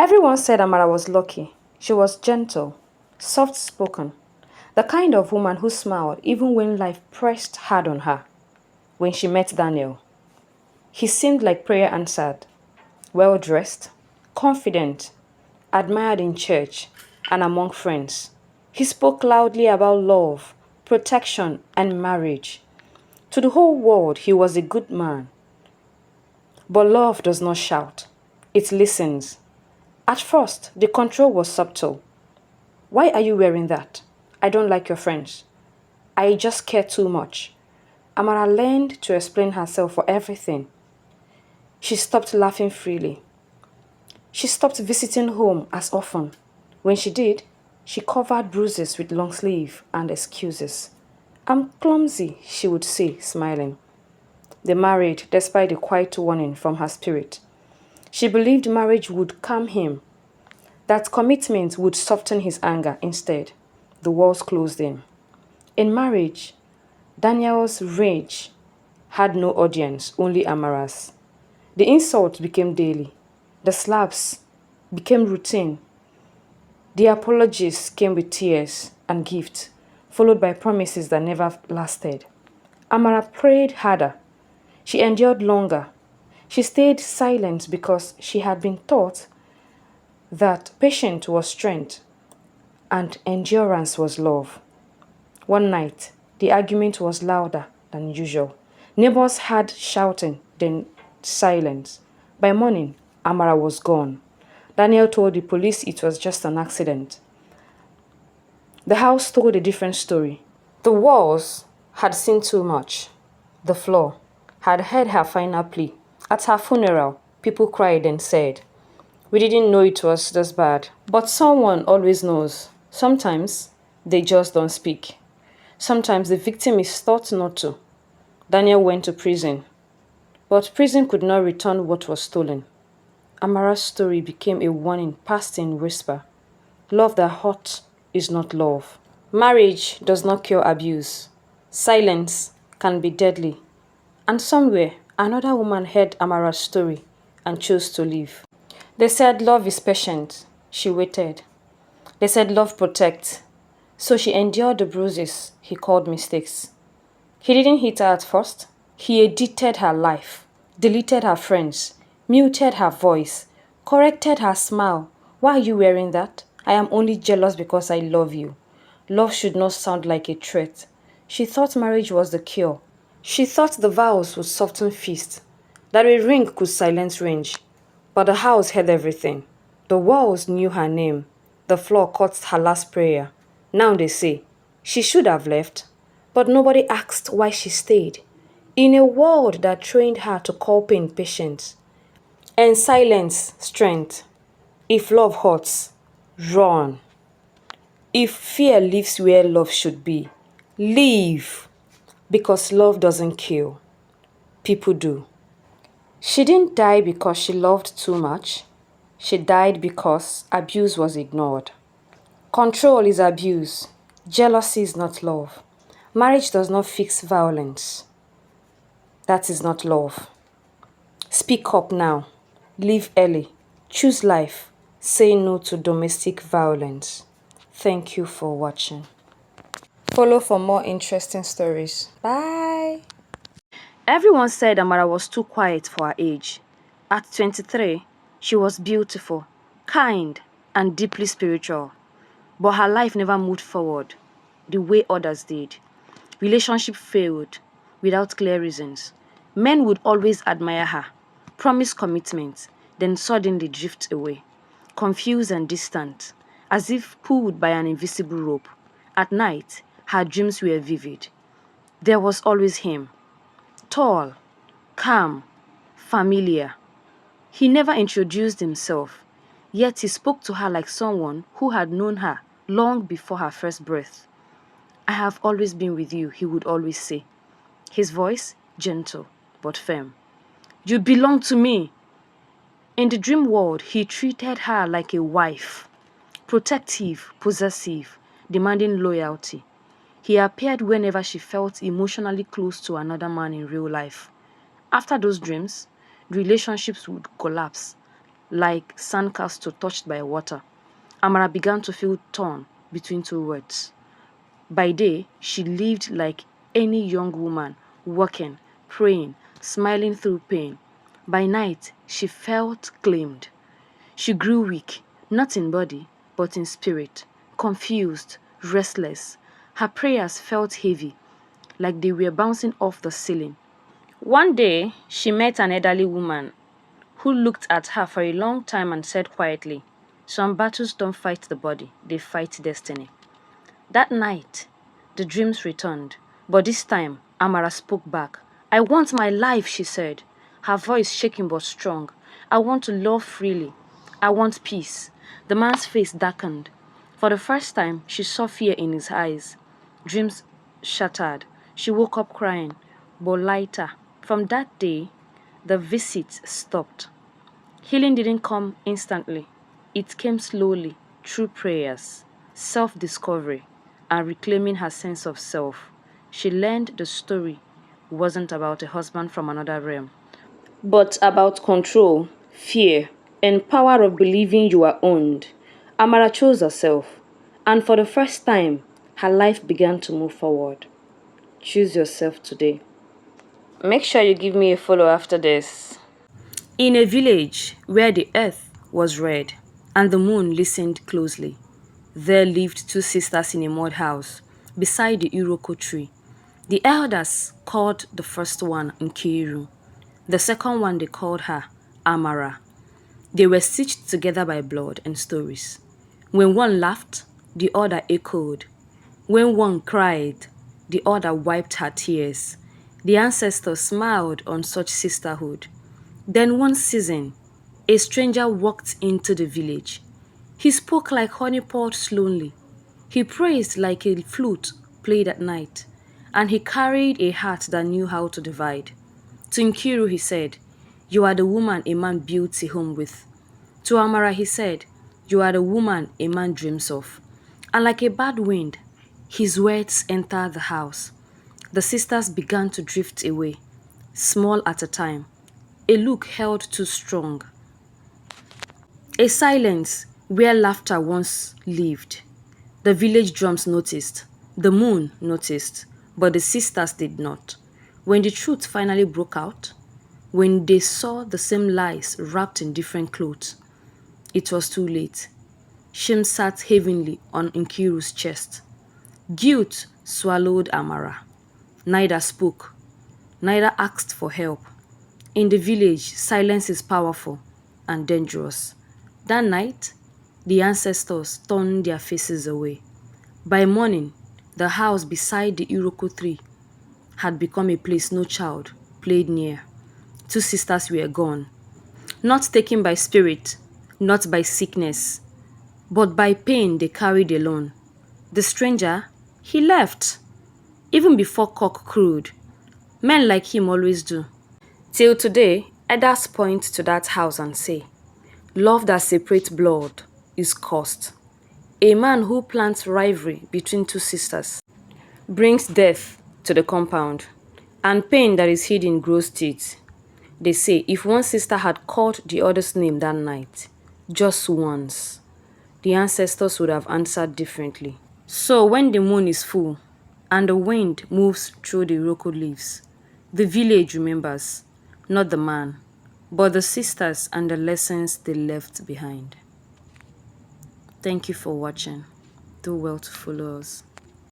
Everyone said Amara was lucky. She was gentle, soft spoken, the kind of woman who smiled even when life pressed hard on her. When she met Daniel, he seemed like prayer answered, well dressed, confident, admired in church and among friends. He spoke loudly about love, protection, and marriage. To the whole world, he was a good man. But love does not shout, it listens. At first, the control was subtle. Why are you wearing that? I don't like your friends. I just care too much. Amara learned to explain herself for everything. She stopped laughing freely. She stopped visiting home as often. When she did, she covered bruises with long sleeve and excuses. I'm clumsy, she would say, smiling. They married despite the quiet warning from her spirit. She believed marriage would calm him, that commitment would soften his anger. Instead, the walls closed in. In marriage, Daniel's rage had no audience, only Amara's. The insults became daily. The slaps became routine. The apologies came with tears and gifts, followed by promises that never lasted. Amara prayed harder. She endured longer. She stayed silent because she had been taught that patience was strength and endurance was love. One night, the argument was louder than usual. Neighbors heard shouting, then silence. By morning, Amara was gone. Daniel told the police it was just an accident. The house told a different story. The walls had seen too much. The floor had heard her final plea. At her funeral, people cried and said, "We didn't know it was this bad." But someone always knows. Sometimes they just don't speak. Sometimes the victim is taught not to. Daniel went to prison, but prison could not return what was stolen. Amara's story became a warning passed in whisper. Love that hurts is not love. Marriage does not cure abuse. Silence can be deadly. And somewhere, another woman heard Amara's story and chose to leave. They said love is patient. She waited. They said love protects. So she endured the bruises he called mistakes. He didn't hit her at first. He edited her life, deleted her friends, muted her voice, corrected her smile. Why are you wearing that? I am only jealous because I love you. Love should not sound like a threat. She thought marriage was the cure. She thought the vows would soften fist, that a ring could silence rage. But the house heard everything. The walls knew her name. The floor caught her last prayer. Now they say, she should have left. But nobody asked why she stayed. In a world that trained her to call pain patience and silence strength. If love hurts, run. If fear lives where love should be, leave. Because love doesn't kill. People do. She didn't die because she loved too much. She died because abuse was ignored. Control is abuse. Jealousy is not love. Marriage does not fix violence. That is not love. Speak up now. Leave early. Choose life. Say no to domestic violence. Thank you for watching. Follow for more interesting stories. Bye. Everyone said Amara was too quiet for her age. At 23, she was beautiful, kind, and deeply spiritual. But her life never moved forward the way others did. Relationship failed without clear reasons. Men would always admire her, promise commitment, then suddenly drift away, confused and distant, as if pulled by an invisible rope. At night, her dreams were vivid. There was always him, tall, calm, familiar. He never introduced himself, yet he spoke to her like someone who had known her long before her first breath. I have always been with you, he would always say. His voice, gentle but firm. You belong to me. In the dream world, he treated her like a wife, protective, possessive, demanding loyalty. He appeared whenever she felt emotionally close to another man in real life. After those dreams, relationships would collapse, like sandcastle touched by water. Amara began to feel torn between two words. By day, she lived like any young woman, working, praying, smiling through pain. By night, she felt claimed. She grew weak, not in body, but in spirit, confused, restless. Her prayers felt heavy, like they were bouncing off the ceiling. One day, she met an elderly woman who looked at her for a long time and said quietly, "Some battles don't fight the body, they fight destiny." That night, the dreams returned, but this time, Amara spoke back. "I want my life," she said, her voice shaking but strong. "I want to love freely. I want peace." The man's face darkened. For the first time, she saw fear in his eyes. Dreams shattered. She woke up crying, but lighter. From that day, the visit stopped. Healing didn't come instantly. It came slowly through prayers, self discovery, and reclaiming her sense of self. She learned the story wasn't about a husband from another realm, but about control, fear, and power of believing you are owned. Amara chose herself, and for the first time, her life began to move forward. Choose yourself today. Make sure you give me a follow after this. In a village where the earth was red and the moon listened closely, there lived two sisters in a mud house beside the Iroko tree. The elders called the first one Nkiru. The second one they called her Amara. They were stitched together by blood and stories. When one laughed, the other echoed. When one cried, the other wiped her tears. The ancestors smiled on such sisterhood. Then one season, a stranger walked into the village. He spoke like honey poured slowly. He praised like a flute played at night. And he carried a heart that knew how to divide. To Nkiru, he said, "You are the woman a man builds a home with." To Amara, he said, "You are the woman a man dreams of." And like a bad wind, his words entered the house. The sisters began to drift away, small at a time. A look held too strong. A silence where laughter once lived. The village drums noticed. The moon noticed. But the sisters did not. When the truth finally broke out, when they saw the same lies wrapped in different clothes, it was too late. Shame sat heavily on Nkiru's chest. Guilt swallowed Amara. Neither spoke. Neither asked for help. In the village, silence is powerful and dangerous. That night, the ancestors turned their faces away. By morning, the house beside the Iroko tree had become a place no child played near. Two sisters were gone, not taken by spirit, not by sickness, but by pain they carried alone. The stranger, he left, even before cock crowed. Men like him always do. Till today, elders point to that house and say, "Love that separates blood is cursed." A man who plants rivalry between two sisters brings death to the compound, and pain that is hidden grows teeth. They say if one sister had called the other's name that night, just once, the ancestors would have answered differently. So when the moon is full and the wind moves through the Iroko leaves, the village remembers, not the man, but the sisters and the lessons they left behind. Thank you for watching. Do well to follow us.